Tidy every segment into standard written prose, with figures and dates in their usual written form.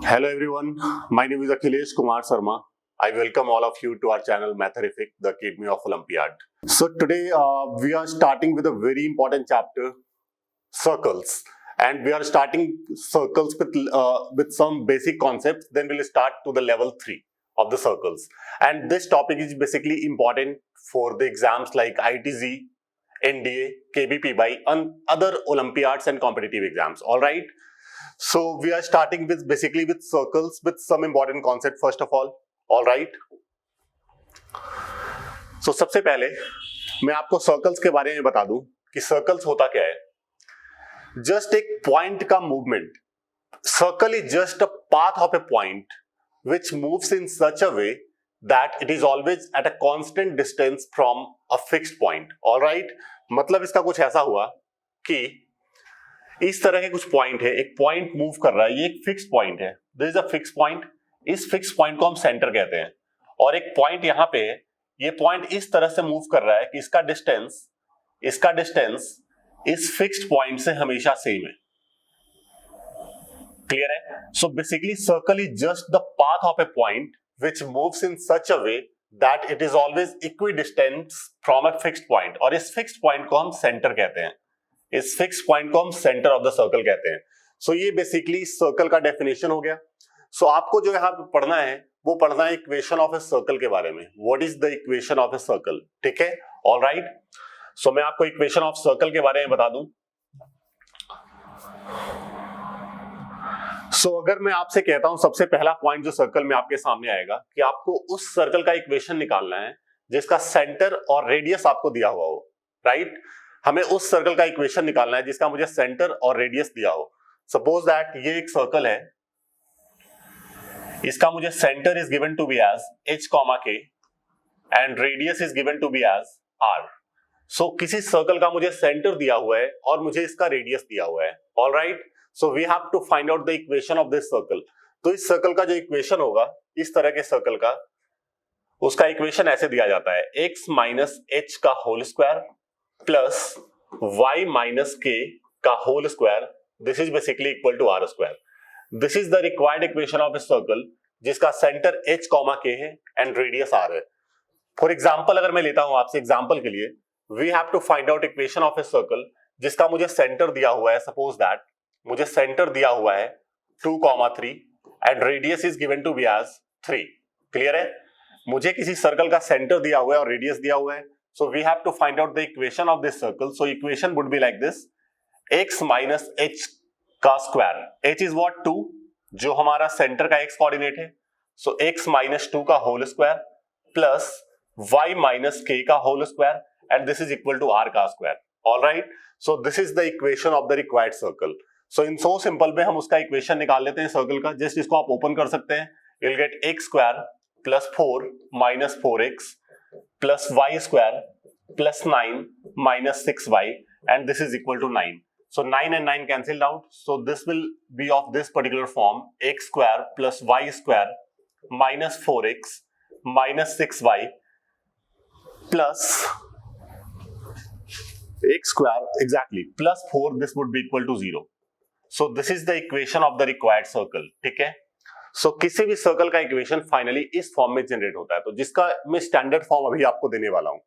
Hello everyone, my name is Akhilesh Kumar Sharma. I welcome all of you to our channel Matherific, the Academy of Olympiad. So today we are starting with a very important chapter, circles, and we are starting circles with some basic concepts. Then we'll start to the level 3 of the circles. And this topic is basically important for the exams like ITZ, NDA, KBPY, and other Olympiads and competitive exams. All right. So we are starting with basically with circles with some important concept first of all right. So सबसे पहले मैं आपको circles के बारे में बता दूं कि सर्कल्स होता क्या है। जस्ट एक पॉइंट का movement, circle is just a path of A point which moves in such a way that it is always at a constant distance from a fixed point. All right, मतलब इसका कुछ ऐसा हुआ कि इस तरह के कुछ पॉइंट है, एक पॉइंट मूव कर रहा है, ये एक फिक्स पॉइंट है, this is a fix point, इस फिक्स पॉइंट को हम सेंटर कहते हैं, और एक पॉइंट यहां पे है, ये पॉइंट इस तरह से मूव कर रहा है कि इसका डिस्टेंस इस फिक्स्ड पॉइंट से हमेशा सेम है। क्लियर है? So basically circle is just the path of A point which moves in such a way that it is always equidistant from a fixed point, और इस फिक्स्ड पॉइंट को हम centre कहते हैं, इस फिक्स पॉइंट को हम सेंटर ऑफ द सर्कल कहते हैं। सो ये बेसिकली सर्कल का डेफिनेशन हो गया। सो आपको जो यहां पे पढ़ना है वो पढ़ना है इक्वेशन ऑफ ए सर्कल के बारे में, what is the equation of a circle. ठीक है, ऑलराइट। सो मैं आपको इक्वेशन ऑफ सर्कल के बारे में बता दूं। सो अगर मैं आपसे कहता हूं सबसे पहला पॉइंट जो सर्कल में आपके सामने आएगा कि आपको उस सर्कल का इक्वेशन निकालना है जिसका सेंटर और रेडियस आपको दिया हुआ हो, राइट। हमें उस सर्कल का इक्वेशन निकालना है जिसका मुझे सेंटर और रेडियस दिया हो। सपोज दैट ये एक सर्कल है, इसका मुझे centre is given to be as h, k and radius is given to be as r। So किसी सर्कल का मुझे सेंटर दिया हुआ है और मुझे इसका रेडियस दिया हुआ है। Alright, so we have to find out the equation of this circle. तो इस सर्कल का जो इक्वेशन होगा, इस तरह के सर्कल का, उसका इक्वेशन ऐसे दिया जाता है, x माइनस h का whole square plus y minus k का whole square, this is basically equal to r square. This is the required equation of a circle जिसका सेंटर h, k है एंड रेडियस r है। For example अगर मैं लेता हूं आपसे example के लिए, we have to find out equation of a circle जिसका मुझे सेंटर दिया हुआ है। सपोज दैट मुझे सेंटर दिया हुआ है 2, 3 and radius is given to be as 3। Clear है? मुझे किसी सर्कल का सेंटर दिया हुआ है और रेडियस दिया हुआ है, so we have to find out the equation of this circle. So equation would be like this, x minus h का स्क्वायर, h is what 2, जो हमारा सेंटर का x कोऑर्डिनेट है, so x minus 2 का whole square plus y minus k का whole square and this is equal to r का square. Alright, so this is the equation of the required circle. So in so simple में हम उसका equation निकाल लेते हैं circle का। Just इसको आप ओपन कर सकते हैं, you'll get x square plus 4 minus 4x plus y square plus 9 minus 6y and this is equal to 9. So 9 and 9 cancelled out. So this will be of this particular form, x square plus y square minus 4x minus 6y plus x square exactly plus 4, this would be equal to 0. So this is the equation of the required circle. ठीक है? सो किसी भी circle का equation finally इस form में generate होता है, तो जिसका मैं स्टैंडर्ड फॉर्म अभी आपको देने वाला हूं।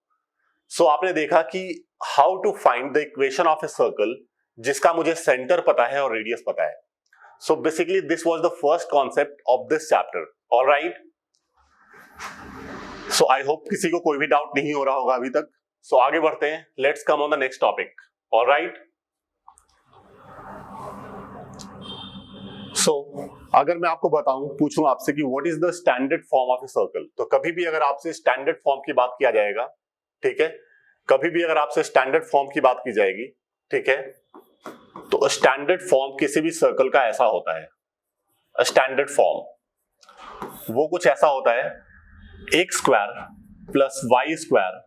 सो आपने देखा कि how to find the equation of a circle जिसका मुझे सेंटर पता है और रेडियस पता है। So basically this was the first concept of this chapter. Alright, so I hope किसी को कोई भी डाउट नहीं हो रहा होगा अभी तक। सो आगे बढ़ते हैं, let's come on the next topic. Alright, so अगर मैं आपको बताऊं, पूछूं आपसे कि what is the standard form of a circle, तो कभी भी अगर आपसे स्टैंडर्ड फॉर्म की बात किया जाएगा, ठीक है, कभी भी अगर आपसे स्टैंडर्ड फॉर्म की बात की जाएगी, ठीक है, तो स्टैंडर्ड फॉर्म किसी भी सर्कल का ऐसा होता है। स्टैंडर्ड फॉर्म वो कुछ ऐसा होता है, x square plus y square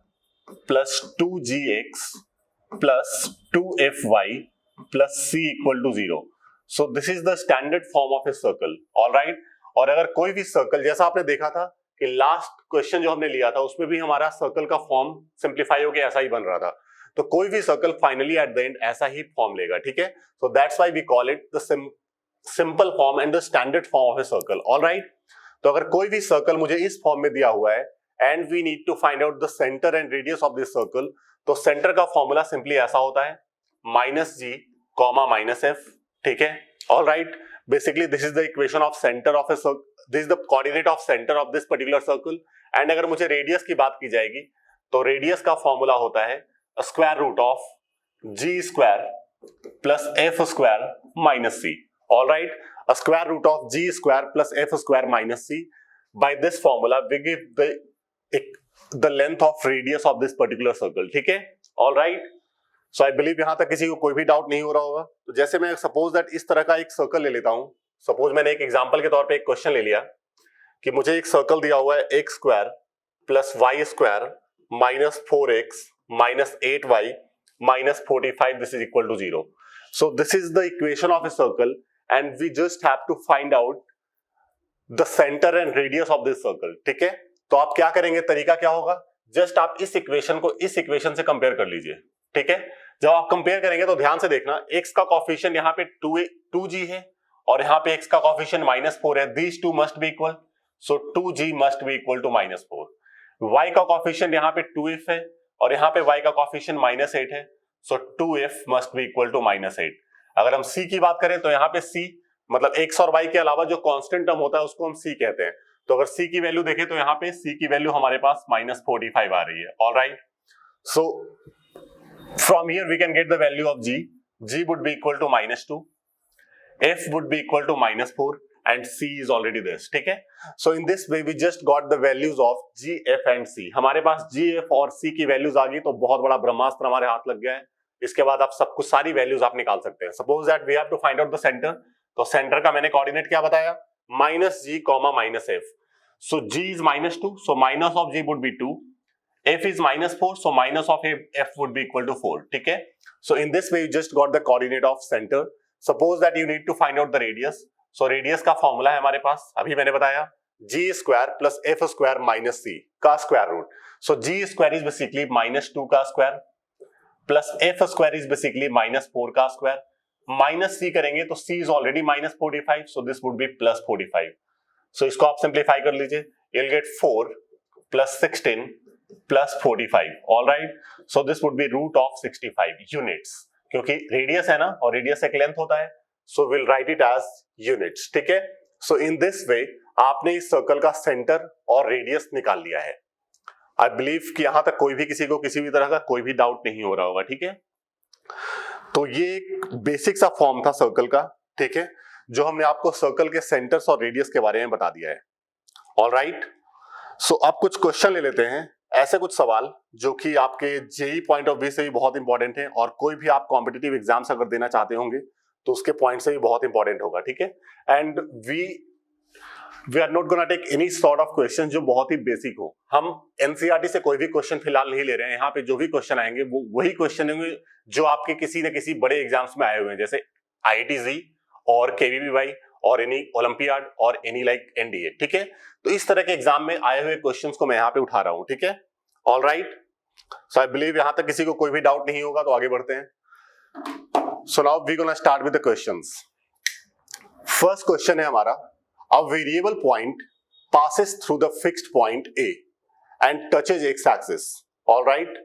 plus 2gx plus 2fy plus c equal to 0। So this is the standard form of a circle. Alright, और अगर कोई भी सर्कल, जैसा आपने देखा था कि लास्ट क्वेश्चन जो हमने लिया था उसमें भी हमारा सर्कल का फॉर्म सिंप्लीफाई होकर ऐसा ही बन रहा था, तो कोई भी circle finally at the end ऐसा ही फॉर्म लेगा। ठीक है, so that's why we call it the simple form and the standard form of a circle. Alright, तो अगर कोई भी सर्कल मुझे इस फॉर्म में दिया हुआ है and we need to find out the centre and radius of this circle, तो सेंटर का फॉर्मूला सिंपली ऐसा होता है -g, -f. ठीक है, alright. Basically this is the equation of centre of a circle, this is the coordinate of centre of this particular circle. And अगर मुझे radius की बात की जाएगी तो रेडियस का फॉर्मूला होता है square root of g square plus f square minus c. Alright, square root of g square plus f square minus c. By this formula we give the length of radius of this particular circle. ठीक है, alright. So I believe यहां तक किसी को कोई भी doubt नहीं हो रहा होगा. तो जैसे मैं सपोज दैट इस तरह का एक सर्कल ले लेता हूं. सपोज मैंने एक एग्जांपल के तौर पे एक क्वेश्चन ले लिया कि मुझे एक सर्कल दिया हुआ है x square plus y square minus 4x minus 8y minus 45, this is equal to 0. So this is the equation of a circle and we just have to find out the centre and radius of this circle. ठीक है, तो आप क्या करेंगे, तरीका क्या होगा, just आप इस इक्वेशन को इस इक्वेशन से कंपेयर कर लीजिए. ठीक है, जब आप कंपेयर करेंगे तो ध्यान से देखना, x का कोएफिशिएंट यहाँ पे 2g है और यहाँ पे x का कोएफिशिएंट -4 है. These two must be equal, so 2g must be equal to -4. y का कोएफिशिएंट यहाँ पे 2f है और यहाँ पे y का कोएफिशिएंट -8 है, so 2f must be equal to -8. अगर हम c की बात करें तो यहाँ पे c मतलब x और y के अलावा जो कांस्टेंट टर्म होता है उसको हम c कहते हैं. तो अगर c की वैल्यू देखें तो यहाँ पे c की वैल्यू हमारे पास -45 आ रही है. Alright, so from here we can get the value of g would be equal to -2, f would be equal to -4 and c is already this. ठीक है, so in this way we just got the values of g, f and c. हमारे पास g, f और c की values आ गई तो बहुत बड़ा ब्रह्मास्त्र हमारे हाथ लग गया है. इसके बाद आप सब कुछ सारी वैल्यूज आप निकाल सकते हैं. Suppose that we have to find out the centre, तो सेंटर का मैंने कोऑर्डिनेट क्या बताया, -g, -f. so g is -2, so minus of g would be 2. f is -4, so minus of f would be equal to 4. ठीक है, so in this way you just got the coordinate of center. Suppose that you need to find out the radius. So radius का formula है हमारे पास, अभी मैंने बताया g square plus f square minus c का square root. So g square is basically -2 का square plus f square is basically -4 का स्क्वायर माइनस c करेंगे तो c is already -45, so this would be +45. So इसको आप simplify कर लीजिए, you'll get 4 plus 16 plus 45. All right, so this would be root of 65 units. क्योंकि radius है ना और रेडियस एक लेंथ होता है, so we'll write it as units. ठीक है, so in this way आपने इस सर्कल का सेंटर और रेडियस निकाल लिया है. आई बिलीव कि यहां तक कोई भी किसी को किसी भी तरह का कोई भी डाउट नहीं हो रहा होगा. ठीक है, तो ये एक बेसिक सा फॉर्म था सर्कल का. ठीक है, जो हमने आपको सर्कल के सेंटर्स और रेडियस के बारे में बता दिया है. ऑलराइट, सो अब कुछ क्वेश्चन ले लेते हैं, ऐसे कुछ सवाल जो कि आपके जेई पॉइंट ऑफ व्यू से भी बहुत इंपॉर्टेंट है और कोई भी आप कॉम्पिटिटिव एग्जाम्स अगर देना चाहते होंगे तो उसके पॉइंट से भी बहुत इंपॉर्टेंट होगा. ठीक है, and we are not gonna take any sort of question जो बहुत ही बेसिक हो. हम एनसीईआरटी से कोई भी क्वेश्चन फिलहाल नहीं ले रहे हैं. यहाँ पे जो भी क्वेश्चन आएंगे वो वही क्वेश्चन होंगे जो आपके किसी न किसी बड़े एग्जाम्स में आए हुए हैं, जैसे IIT-JEE और KVPY और एनी ओलंपियाड और एनी लाइक NDA. ठीक है, तो इस तरह के एग्जाम में आए हुए क्वेश्चंस को मैं यहाँ पे उठा रहा हूँ. ठीक है, ऑलराइट, सो आई बिलीव यहां तक किसी को कोई भी डाउट नहीं होगा, तो आगे बढ़ते हैं. So now we gonna start with the questions. First question है हमारा, a variable point passes through the fixed point A and touches x axis. Alright,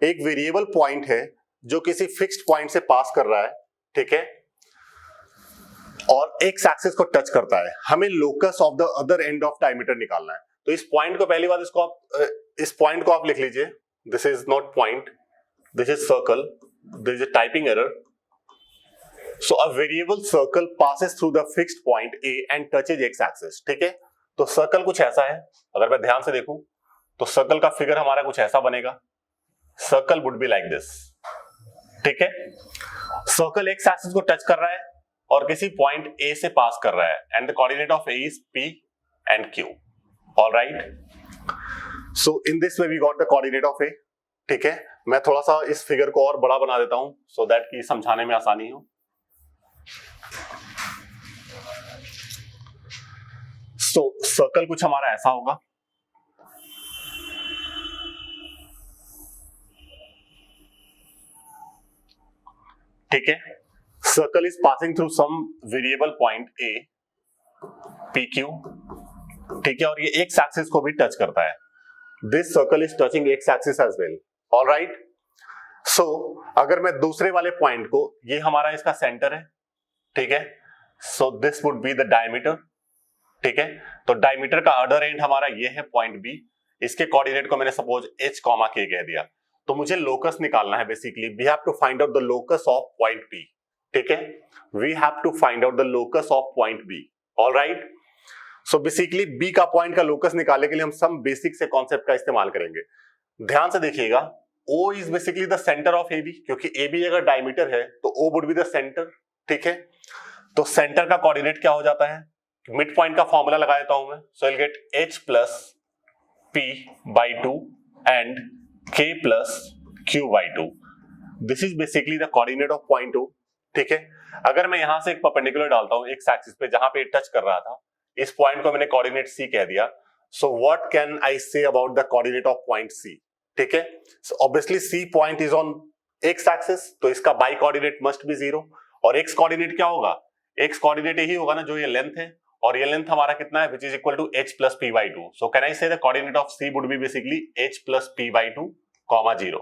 एक वेरिएबल पॉइंट है जो किसी फिक्स्ड पॉइंट से पास कर रहा है. ठीक है, और x एक्सिस को टच करता है. हमें locus of the other end of diameter निकालना है. तो इस पॉइंट को पहली बात इस पॉइंट को आप लिख लीजिए, this is not point, this is circle, this is typing error. So a variable circle passes through the fixed point A and touches x axis. ठीक है, तो सर्कल कुछ ऐसा है, अगर मैं ध्यान से देखूं तो सर्कल का फिगर हमारा कुछ ऐसा बनेगा. Circle would be like this. ठीक है, सर्कल x एक्सिस को टच कर रहा है और किसी पॉइंट A से पास कर रहा है and the coordinate of A is P and Q. Alright, so in this way we got the coordinate of A. ठीक है, मैं थोड़ा सा इस फिगर को और बड़ा बना देता हूं सो दैट कि समझाने में आसानी हो. सो सर्कल कुछ हमारा ऐसा होगा. ठीक है, circle is passing through some variable point A P Q, ठीक है, और ये एक्स एक्सिस को भी टच करता है. This circle is touching x axis as well. Alright, so अगर मैं दूसरे वाले पॉइंट को, ये हमारा इसका सेंटर है, ठीक है, so this would be the diameter, ठीक है. तो डायमीटर का अदर एंड हमारा ये है पॉइंट बी. इसके कोऑर्डिनेट को मैंने सपोज h, k कह दिया. तो मुझे लोकस निकालना है. Basically we have to find out the locus of point B, ठीक है. We have to find out the locus of point B. Alright, so basically B का पॉइंट का लोकस निकालने के लिए हम सम बेसिक से कॉन्सेप्ट का इस्तेमाल करेंगे. ध्यान से देखिएगा, O is basically the centre of AB, क्योंकि AB अगर डायमीटर है तो O would be the centre, ठीक है. तो सेंटर का कोऑर्डिनेट क्या हो जाता है, मिड पॉइंट का फॉर्मूला लगा देता हूं मैं. So I will get H plus P by 2 and K plus Q by 2. This is basically the coordinate of point O, ठीक है. अगर मैं यहां से एक परपेंडिकुलर डालता हूं एक्स एक्सिस पे जहां पे टच कर रहा था, इस पॉइंट को मैंने कोऑर्डिनेट C कह दिया. So what can I say about the coordinate of point C, ठीक है. So obviously C point is on x axis, तो इसका बाई कोऑर्डिनेट मस्ट बी 0. और एक्स कोऑर्डिनेट क्या होगा, एक्स कोऑर्डिनेट यही होगा ना जो ये लेंथ है, और ये लेंथ हमारा कितना है, which is equal to h plus p by 2. So can I say the coordinate of C would be basically h plus p by 2 comma 0,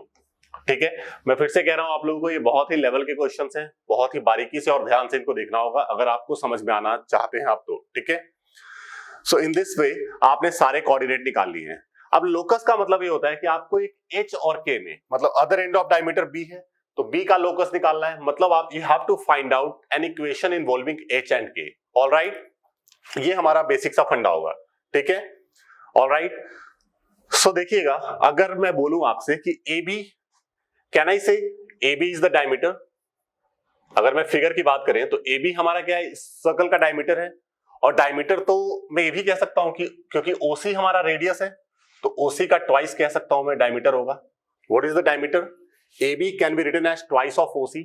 ठीक है. मैं फिर से कह रहा हूं आप लोगों को, ये बहुत ही लेवल के क्वेश्चंस हैं, बहुत ही बारीकी से और ध्यान से इनको देखना होगा अगर आपको समझ में आना चाहते हैं आप तो, ठीक है. सो इन दिस वे आपने सारे कोऑर्डिनेट निकाल लिए हैं. अब लोकस का मतलब ये होता है कि आपको एक h और k में, मतलब other end of diameter b है, तो b का लोकस निकालना है. मतलब आप you have to find out an equation involving h and k. Alright, ये हमारा बेसिक सा फंडा होगा, ठीक है. ऑलराइट, सो देखिएगा, अगर मैं बोलूं आपसे कि AB, कैन आई से AB इज द डायमीटर. अगर मैं फिगर की बात करें तो AB हमारा क्या है, सर्कल का डायमीटर है. और डायमीटर तो मैं ये भी कह सकता हूं कि क्योंकि OC हमारा रेडियस है, तो OC का ट्वाइस कह सकता हूं मैं डायमीटर होगा. What is the diameter, AB can be written as twice of OC.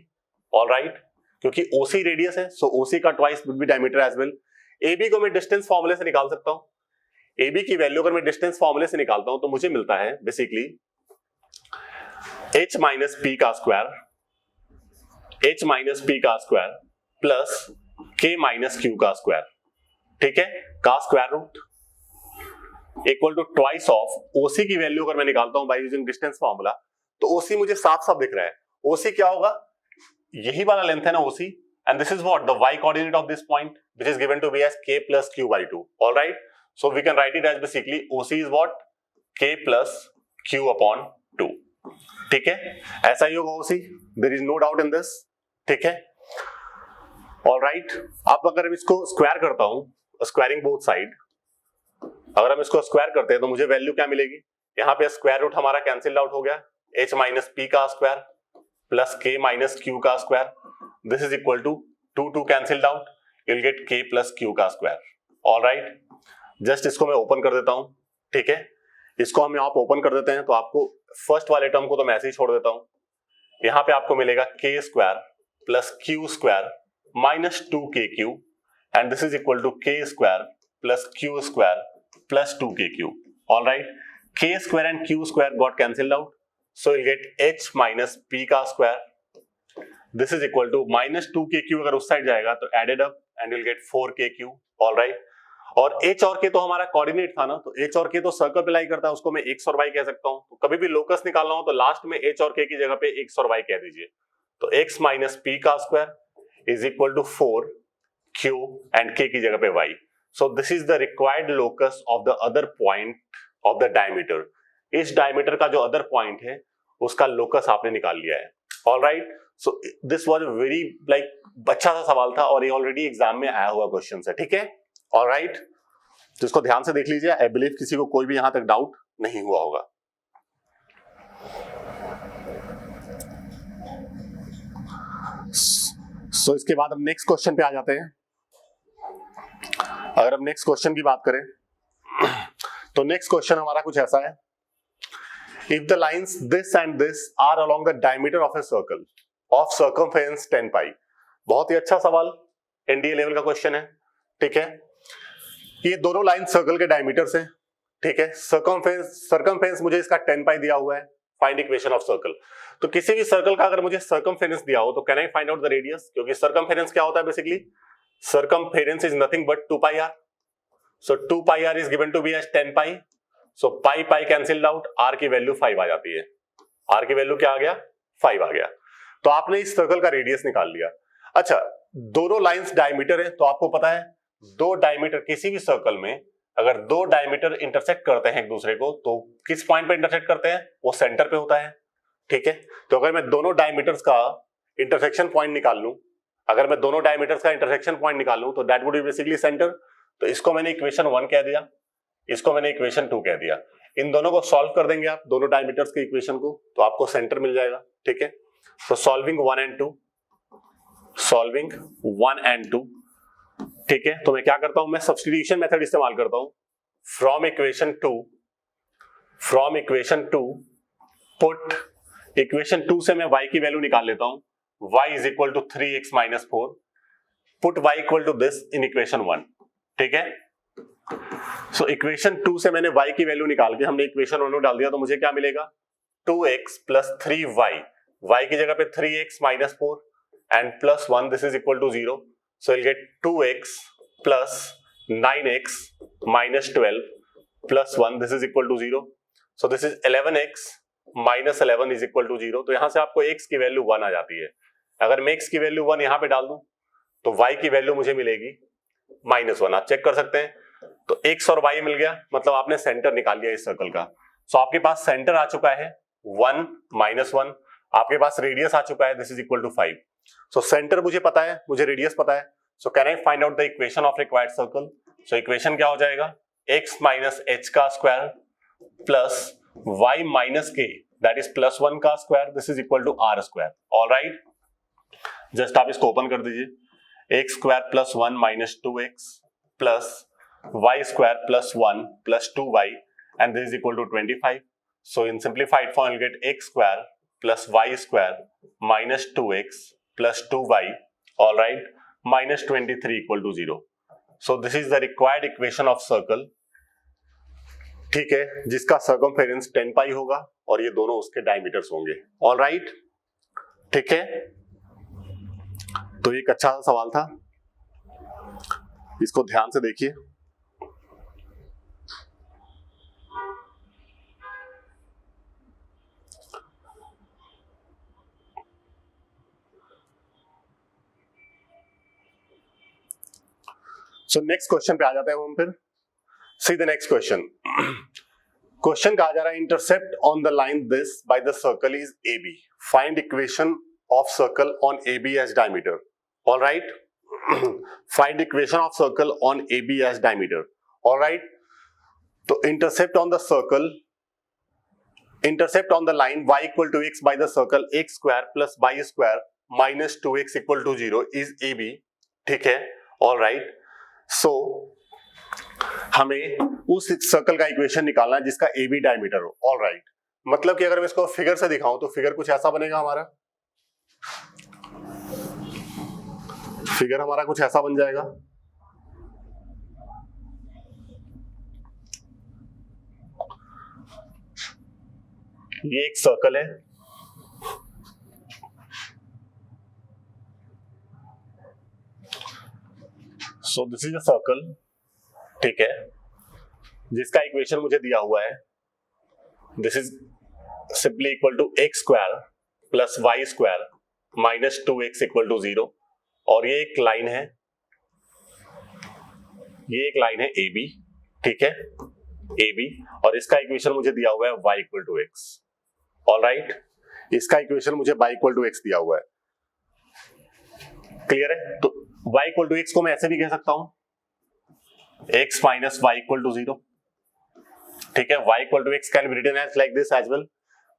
Alright, क्योंकि OC रेडियस है, सो OC का twice would be diameter as well. AB को मैं डिस्टेंस फॉर्मूले से निकाल सकता हूं. AB की वैल्यू अगर मैं डिस्टेंस फॉर्मूले से निकालता हूं तो मुझे मिलता है बेसिकली h माइनस p का स्क्वायर, h माइनस p का square plus k minus q का स्क्वायर, ठीक है, का square root equal to twice of OC की वैल्यू अगर मैं निकालता हूं बाय यूजिंग डिस्टेंस फॉर्मूला, तो OC मुझे साफ साफ दिख रहा है. OC क्या होगा, यही वाला लेंथ है ना OC, and this is what the y coordinate of this point, which is given to be as k plus q by 2. All right, so we can write it as basically OC is what, k plus q upon 2, ठीक है. ऐसा ही होगा OC, there is no doubt in this, ठीक है. All right, अब अगर मैं इसको स्क्वायर करता हूं, स्क्वायरिंग बोथ साइड, अगर हम इसको स्क्वायर करते हैं तो मुझे वैल्यू क्या मिलेगी, यहाँ पे स्क्वायर रूट हमारा कैंसिल्ड आउट हो गया, h माइनस p का square plus k minus q का square. This is equal to 2 cancelled out, you'll get k plus q का स्क्वायर. ऑलराइट, जस्ट इसको मैं ओपन कर देता हूं, ठीक है. इसको हम यहाँ ओपन कर देते हैं तो आपको फर्स्ट वाले टर्म को तो मैं ऐसे ही छोड़ देता हूं. यहाँ पे आपको मिलेगा k square plus q square minus 2kq, and this is equal to k square plus q square plus 2kq. Alright, k square and q square got cancelled out, so you'll get h minus p का square. This is equal to minus 2kq, अगर उस side जाएगा तो added up and you'll get 4kq. All right, और h और k तो हमारा coordinate था ना, तो h और k तो सर्कल पे लाई करता है, उसको मैं x और y कह सकता हूं. तो कभी भी लोकस निकालना हो तो लास्ट में h और k की जगह पे x और y कह दीजिए. तो x माइनस p का square is equal to 4q and k की जगह पे y. So this is the required locus of the other point of the diameter. इस डायमीटर का जो अदर पॉइंट है उसका लोकस आपने निकाल लिया है. Alright, so this was very like अच्छा सा सवाल था और ये ऑलरेडी एग्जाम में आया हुआ क्वेश्चन है, ठीक है. ऑलराइट, तो इसको ध्यान से देख लीजिए. आई बिलीव किसी को कोई भी यहां तक डाउट नहीं हुआ होगा. सो इसके बाद हम नेक्स्ट क्वेश्चन पे आ जाते हैं. अगर हम नेक्स्ट क्वेश्चन की बात करें तो नेक्स्ट क्वेश्चन हमारा कुछ ऐसा है. If the lines this and this are along the diameter of a circle of circumference 10 pi. बहुत ही अच्छा सवाल, एनडीए लेवल का क्वेश्चन है, ठीक है. ये दोनों लाइन सर्कल के डायमीटर से, ठीक है. सर्कमफेरेंस मुझे इसका 10 पाई दिया हुआ है. Find equation of circle. तो किसी भी सर्कल का अगर मुझे सर्कमफेरेंस दिया हो तो can I find out the radius, क्योंकि सर्कमफेरेंस क्या होता है बेसिकली, circumference is nothing but 2 pi r. So 2 pi r is given to be as 10 pi. So pi pi cancelled out, r की वैल्यू 5 आ जाती है। आर की वैल्यू क्या आ गया, 5 आ गया। तो आपने इस सर्कल का रेडियस निकाल लिया। अच्छा, दोनों लाइंस डायमीटर है, तो आपको पता है दो डायमीटर किसी भी सर्कल में अगर दो डायमीटर इंटरसेक्ट करते हैं एक दूसरे को तो किस पॉइंट पे इंटरसेक्ट करते हैं, वो सेंटर पे होता है। ठीक है, तो अगर मैं दोनों डायमीटर्स का इंटरसेक्शन पॉइंट निकाल लूं, अगर मैं दोनों डायमीटर्स का इंटरसेक्शन पॉइंट निकाल लूं तो that would be basically centre. तो इसको मैंने इक्वेशन 1 कह दिया, इसको मैंने इक्वेशन 2 कह दिया। इन दोनों को सॉल्व कर देंगे आप, दोनों डायमीटर्स के इक्वेशन को, तो आपको सेंटर मिल जाएगा। ठीक है, तो सॉल्विंग 1 एंड 2, सॉल्विंग 1 एंड 2। ठीक है, तो मैं क्या करता हूं, मैं सब्स्टिट्यूशन मेथड इस्तेमाल करता हूं। फ्रॉम इक्वेशन 2 पुट इक्वेशन 2 से मैं y की वैल्यू निकाल लेता हूं, y is equal to 3x minus 4, put y equal to this in equation 1। ठीक है, सो इक्वेशन 2 से मैंने y की वैल्यू निकाल के हमने इक्वेशन 1 में डाल दिया, तो मुझे क्या मिलेगा, 2x प्लस 3y, y की जगह पे 3x minus 4 and plus 1, this is equal to 0। So will get 2x plus 9x minus 12 plus 1, this is equal to 0. So this is 11x minus 11 is equal to 0. तो यहां से आपको x की value 1 आ जाती है। अगर मैं x की वैल्यू 1 यहां पे डाल दूं तो y की वैल्यू मुझे मिलेगी -1। आप चेक कर सकते हैं, तो x और y मिल गया, मतलब आपने सेंटर निकाल लिया इस सर्कल का। सो आपके पास सेंटर आ चुका है 1 -1, आपके पास रेडियस आ चुका है, this is equal to 5। So centre मुझे पता है, मुझे रेडियस पता है। So can I find out the equation of required circle. So equation क्या हो जाएगा, x माइनस h का square plus y minus k that is plus 1 का square, this is equal to r square. Alright, just आप इसको open कर दीजिए, x square plus 1 minus 2x plus y square plus 1 plus 2y and this is equal to 25। So in simplified form you get x square plus y square minus 2x plus 2y, alright, minus 23 equal to 0। So this is the required equation of circle, ठीक है, जिसका circumference 10 पाई होगा और ये दोनों उसके diameters होंगे। All right, ठीक है, तो एक अच्छा सवाल था, इसको ध्यान से देखिए। सो नेक्स्ट क्वेश्चन पे आ जाते हैं हम फिर। See the next question. Question कहा जा रहा है, intercept on the line this by the circle is AB, find equation of circle on AB as diameter. All right, find equation of circle on AB as diameter. All right, तो intercept on the circle, intercept on the line y equal to x by the circle x square plus y square minus 2x equal to 0 is AB। ठीक है, all right, सो हमें उस circle का equation निकालना है जिसका AB diameter हो। All right, मतलब कि अगर मैं इसको फिगर से दिखाऊं तो फिगर कुछ ऐसा बनेगा, हमारा फिगर हमारा कुछ ऐसा बन जाएगा। ये एक सर्कल है, so this is a circle, ठीक है, जिसका इक्वेशन मुझे दिया हुआ है, this is simply equal to x square plus y square minus 2x equal to 0। और ये एक लाइन है, ये एक लाइन है AB, ठीक है, AB, और इसका इक्वेशन मुझे दिया हुआ है y equal to x। All right, इसका इक्वेशन मुझे y इक्वल टू x दिया हुआ है। क्लियर है, तो y इक्वल टू x को मैं ऐसे भी कह सकता हूं, x minus y equal to 0। ठीक है, y equal to x can be written as like this as well.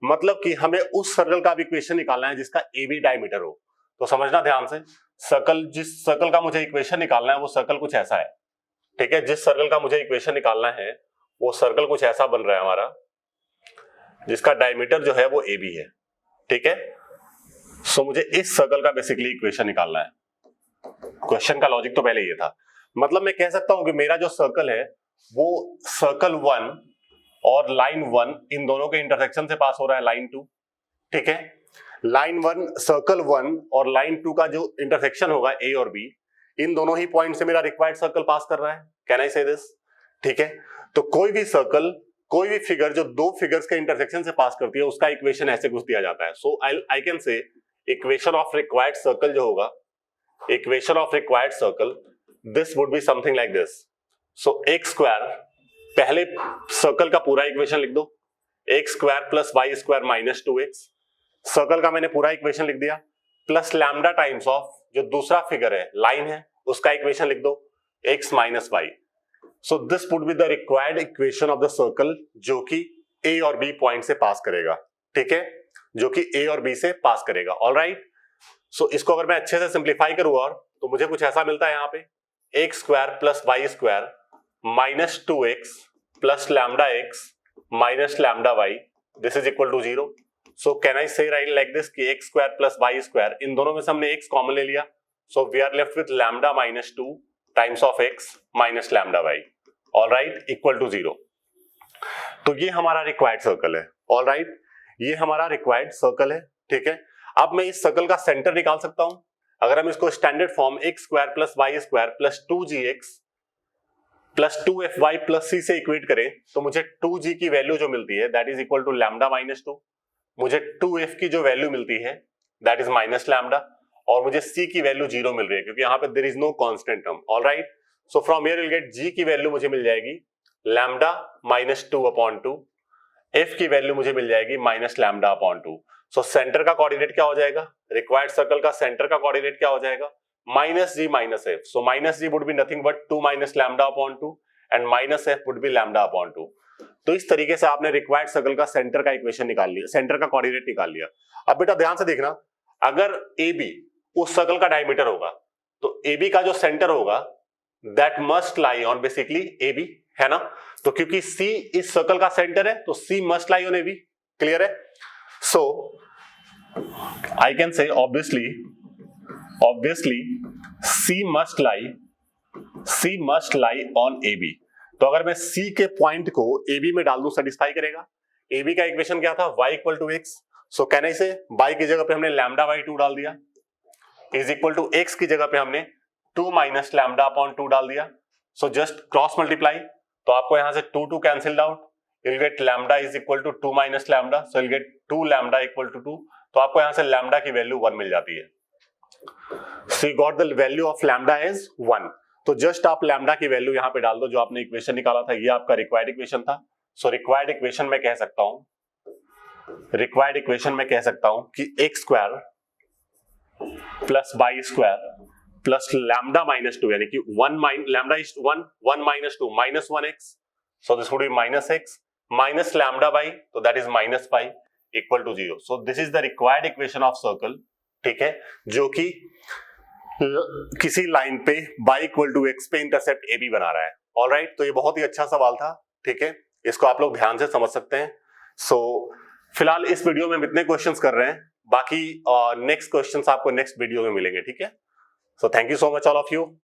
मतलब कि हमें उस सर्कल का भी इक्वेशन निकालना है जिसका AB डायमीटर हो। तो समझना ध्यान से, सर्कल, जिस सर्कल का मुझे इक्वेशन निकालना है वो सर्कल कुछ ऐसा है। ठीक है, जिस सर्कल का मुझे इक्वेशन निकालना है वो सर्कल कुछ ऐसा बन रहा है हमारा, जिसका डायमीटर जो है वो AB है। ठीक है, सो मुझे इस सर्कल का बेसिकली इक्वेशन निकालना है। क्वेश्चन का लॉजिक तो पहले ये था, मतलब मैं कह सकता हूं कि मेरा जो सर्कल है वो सर्कल 1 और लाइन 1 इन दोनों के इंटरसेक्शन से पास हो रहा है लाइन 2, ठीक है। लाइन 1 सर्कल 1 और लाइन 2 का जो इंटरसेक्शन होगा ए और बी, इन दोनों ही पॉइंट से मेरा रिक्वायर्ड सर्कल पास कर रहा है। कैन आई से दिस? ठीक है, तो कोई भी सर्कल, कोई भी फिगर जो दो फिगर्स के इंटरसेक्शन से पास करती है उसका इक्वेशन ऐसे कुछ दिया जाता है। So I can say equation of required circle जो होगा, equation of required circle, this would be something like this. So x square, पहले सर्कल का पूरा इक्वेशन लिख दो, x square plus y square minus 2x, circle का मैंने पूरा इक्वेशन लिख दिया, प्लस लैम्डा टाइम्स ऑफ जो दूसरा फिगर है लाइन है उसका इक्वेशन लिख दो, x minus y. So this would be the required equation of the circle जो कि a और b पॉइंट से पास करेगा, ठीक है, जो कि a और b से पास करेगा। ऑलराइट, सो इसको अगर मैं अच्छे से सिंप्लीफाई करूं और तो मुझे कुछ ऐसा मिलता है यहाँ पे, x square plus y square minus 2x plus lambda x minus lambda y, this is equal to 0। So can I say write like this कि x square plus y square, इन दोनों में से हमने x कॉमन ले लिया, so we are left with lambda minus 2 times of x minus lambda y, alright, equal to 0। तो ये हमारा रिक्वायर्ड सर्कल है। ऑलराइट, ये हमारा रिक्वायर्ड सर्कल है, ठीक है। अब मैं इस सर्कल का सेंटर निकाल सकता हूं। अगर हम इसको standard form x square plus y square plus 2gx plus 2fy plus c से इक्वेट करें तो मुझे 2g की वैल्यू जो मिलती है that is equal to lambda minus 2, मुझे 2f की जो वैल्यू मिलती है दैट इज माइनस लैम्डा, और मुझे c की वैल्यू 0 मिल रही है क्योंकि यहाँ पे there is no constant term. Alright, so from here will get g की वैल्यू मुझे मिल जाएगी लैम्डा माइनस 2 अपॉन 2, f की वैल्यू मुझे मिल जाएगी minus lambda upon 2। So centre का कोऑर्डिनेट क्या हो जाएगा, रिक्वायर्ड सर्कल का सेंटर का कोऑर्डिनेट क्या हो जाएगा, minus g minus f. So minus g would be nothing but 2 minus lambda upon 2 and minus F would be lambda upon 2। तो इस तरीके से आपने रिक्वायर्ड सर्कल का सेंटर का इक्वेशन निकाल लिया, सेंटर का कोऑर्डिनेट निकाल लिया। अब बेटा ध्यान से देखना, अगर ए बी उस सर्कल का डायमीटर होगा तो ए बी का जो सेंटर होगा that must lie on basically A B, है ना। तो क्योंकि सी इस सर्कल का सेंटर है तो C must lie on A B, clear है। So I can say obviously C must lie on AB। तो अगर मैं C के पॉइंट को AB में डाल दूं सेटिस्फाई करेगा। AB का इक्वेशन क्या था, y equal to x। So can I say y की जगह पे हमने लैम्डा बाई 2 डाल दिया, इज इक्वल टू x की जगह पे हमने 2 माइनस लैम्डा अपॉन 2 डाल दिया। सो जस्ट क्रॉस मल्टीप्लाई, तो आपको यहां से 2 cancelled out, you'll get lambda is equal to 2 minus lambda, so you'll get 2 lambda equal to 2। तो आपको यहां से lambda की वैल्यू 1 मिल जाती है। So you got the value of lambda is 1। तो जस्ट आप lambda की वैल्यू यहां पे डाल दो जो आपने इक्वेशन निकाला था, ये आपका रिक्वायर्ड इक्वेशन था। सो रिक्वायर्ड इक्वेशन में कह सकता हूं कि x square plus y square plus lambda minus 2 यानी कि 1 lambda is 1 minus 2 minus 1x, so this would be minus x minus lambda by, so that is minus pi equal to 0। so this is the required equation of circle, ठीक है, जो कि किसी line पे y equal to x पे intercept AB बना रहा है। ऑलराइट, तो ये बहुत ही अच्छा सवाल था, ठीक है, इसको आप लोग ध्यान से समझ सकते हैं। सो फिलहाल इस वीडियो में हम इतने क्वेश्चंस कर रहे हैं, बाकी नेक्स्ट क्वेश्चंस आपको नेक्स्ट वीडियो में मिलेंगे, ठीक है। So thank you so much all of you.